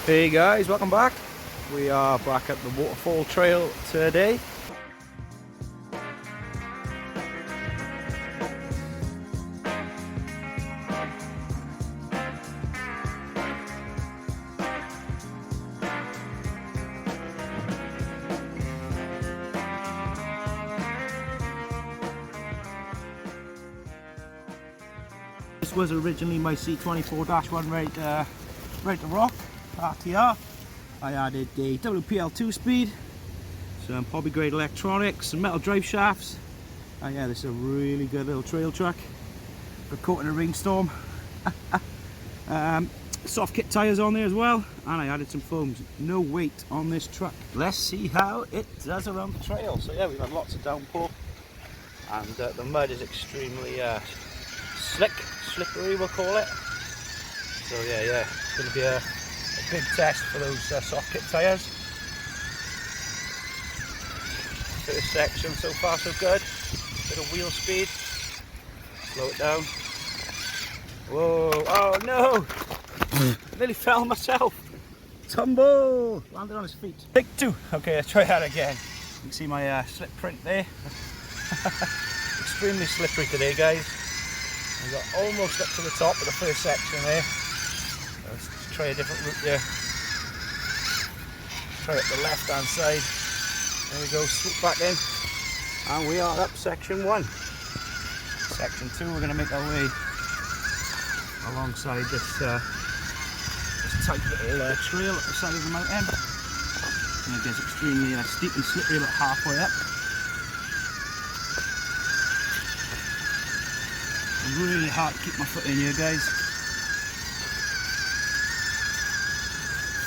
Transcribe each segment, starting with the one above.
Hey guys, welcome back. We are back at the waterfall trail today. This was originally my C24-1 right to rock RTR. I added a WPL 2-speed, some hobbygrade electronics, some metal drive shafts, and yeah, this is a really good little trail truck. Got caught in a rainstorm. Soft kit tyres on there as well, and I added some foams. No weight on this truck. Let's see how it does around the trail. So yeah, we've had lots of downpour, and the mud is extremely slippery, we'll call it. So yeah, it's going to be a big test for those soft kit tyres. First section so far so good. Bit of wheel speed. Slow it down. Whoa! Oh no! Nearly fell myself. Tumble! Landed on his feet. Take two. Okay, let's try that again. You can see my slip print there. Extremely slippery today, guys. We got almost up to the top of the first section there. Let's try a different route there. Try it the left hand side. There we go, swoop back in. And we are up section 1. Section 2, we're going to make our way alongside this tight little trail at the side of the mountain. And it gets extremely steep and slippery about halfway up. Really hard to keep my foot in here, guys.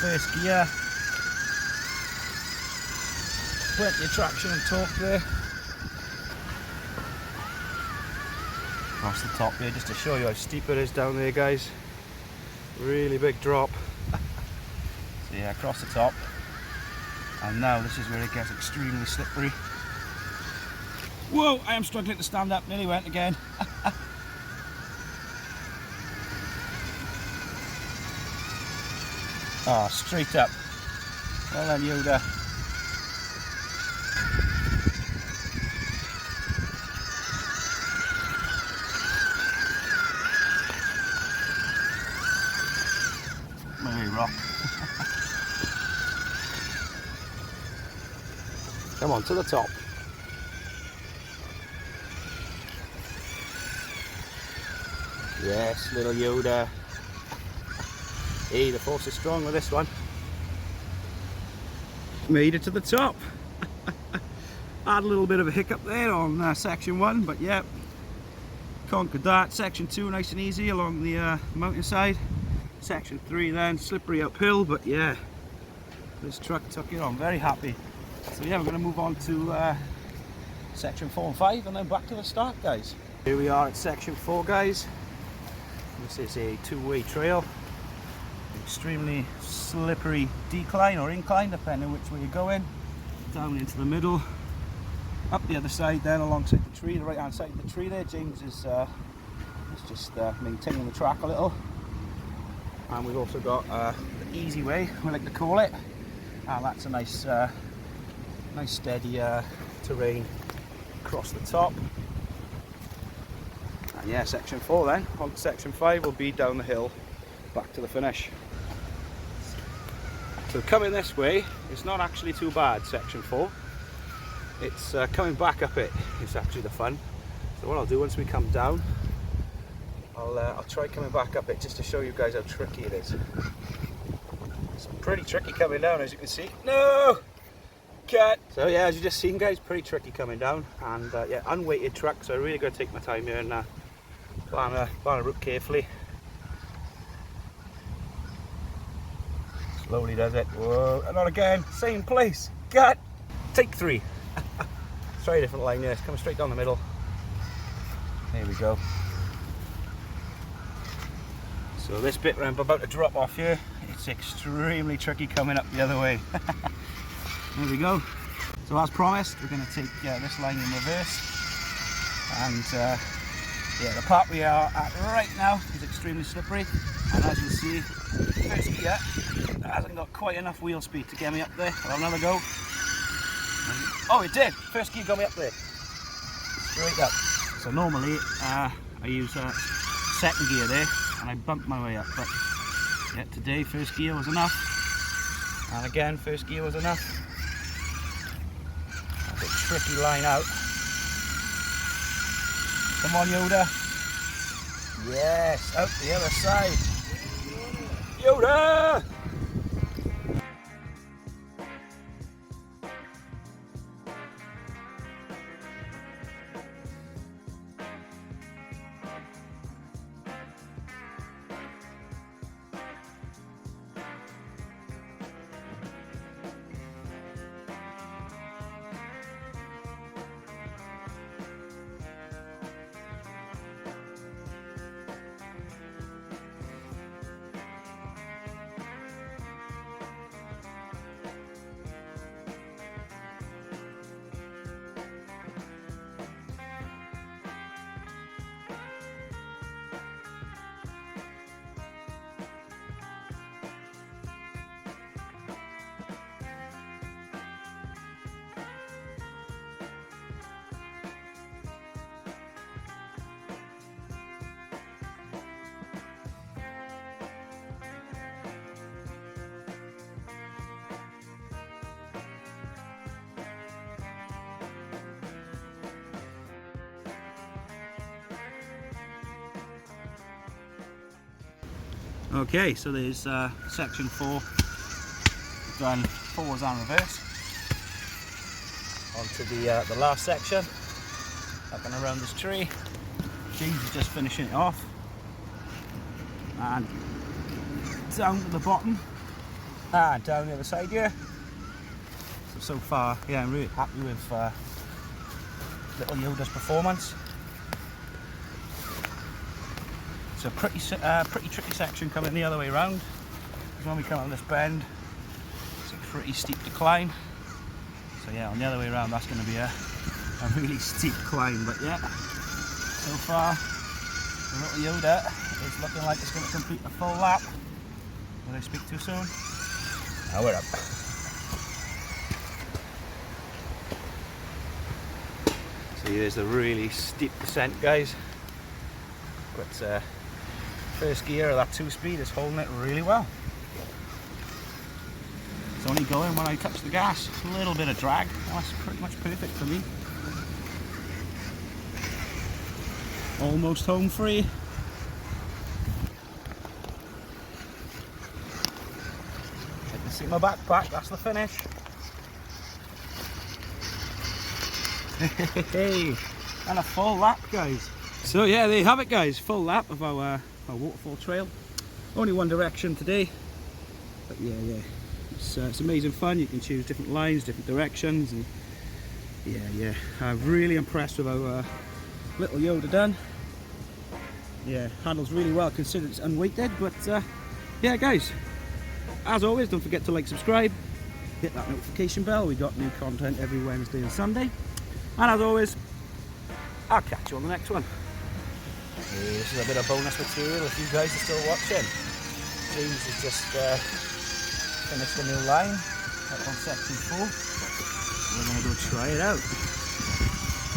First gear. Plenty of traction and torque there. Across the top here, just to show you how steep it is down there, guys. Really big drop. So yeah, across the top. And now this is where it gets extremely slippery. Whoa, I am struggling to stand up. Nearly went again. Oh, straight up. Well done, Yoda. Maybe rock. Come on, to the top. Yes, little Yoda. Hey, the force is strong with this one. Made it to the top. Had a little bit of a hiccup there on section 1, but yeah, conquered that. Section 2 nice and easy along the mountainside. Section 3 then slippery uphill, but yeah, this truck took it on. Very happy. So yeah, we're going to move on to section 4 and 5 and then back to the start, guys. Here we are at section 4, guys. This is a two-way trail. Extremely slippery decline or incline, depending which way you're going. Down into the middle, up the other side, then alongside the tree, the right hand side of the tree there. James is just maintaining the track a little. And we've also got the easy way, we like to call it. And that's a nice steady terrain across the top. And yeah, section 4 then. On to section 5 will be down the hill, back to the finish. So coming this way, it's not actually too bad, section 4. It's coming back up it is actually the fun. So what I'll do once we come down, I'll try coming back up it just to show you guys how tricky it is. It's pretty tricky coming down, as you can see. No! Cut! So yeah, as you just seen, guys, pretty tricky coming down. And yeah, unweighted truck, so I really got to take my time here and plan a route carefully. Slowly does it. Whoa, and not again. Same place. Cut. Take 3. Let's try a different line here. It's coming straight down the middle. There we go. So this bit where I'm about to drop off here, it's extremely tricky coming up the other way. There we go. So as promised, we're going to take this line in reverse. And yeah, the part we are at right now is extremely slippery. And as you see, first gear, hasn't got quite enough wheel speed to get me up there. I'll have another go. Oh, it did! First gear got me up there. Straight up. So normally I use second gear there and I bump my way up, but yeah, today first gear was enough. And again, first gear was enough. A bit tricky line out. Come on, Yoda. Yes, out the other side. Yoda! Okay, so there's section 4 done forwards and reverse. Onto the last section, up and around this tree. James is just finishing it off, and down to the bottom, and down the other side here. So far, yeah, I'm really happy with little Yoda's performance. It's a pretty tricky section coming the other way around. Because when we come on this bend, it's a pretty steep decline. So yeah, on the other way around, that's going to be a really steep climb. But yeah, so far, the little Yoda is looking like it's going to complete a full lap. Did I speak too soon? Now we're up. So here's a really steep descent, guys. But first gear of that 2-speed is holding it really well. It's only going when I touch the gas. A little bit of drag. Well, that's pretty much perfect for me. Almost home free. I can see my backpack. That's the finish. Hey, and a full lap, guys. So yeah, there you have it, guys. Full lap of our waterfall trail. Only one direction today, but yeah, it's amazing fun. You can choose different lines, different directions, and yeah, I'm really impressed with our little Yoda done. Yeah, handles really well considering it's unweighted. But yeah, guys, as always, don't forget to like, subscribe, hit that notification bell. We got new content every Wednesday and Sunday, and as always, I'll catch you on the next one. This is a bit of bonus material if you guys are still watching. James has just finished a new line up on section 4. We're going to go try it out.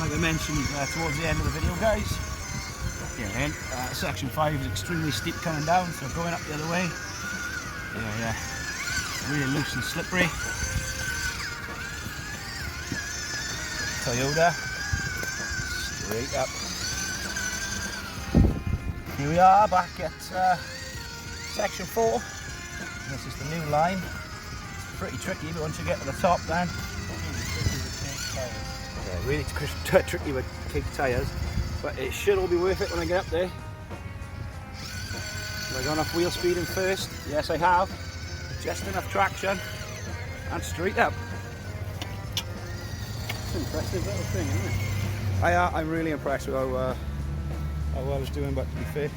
Like I mentioned towards the end of the video, guys, yeah, section 5 is extremely steep coming down, so going up the other way, yeah, really loose and slippery. Toyoda, straight up. Here we are back at section 4. This is the new line. It's pretty tricky, but once you get to the top, then yeah, really tricky with kink tyres. But it should all be worth it when I get up there. Have I got enough wheel speed in first? Yes, I have. Just enough traction, and straight up. It's an impressive little thing, isn't it? I'm really impressed with how well I was doing, but to be fair,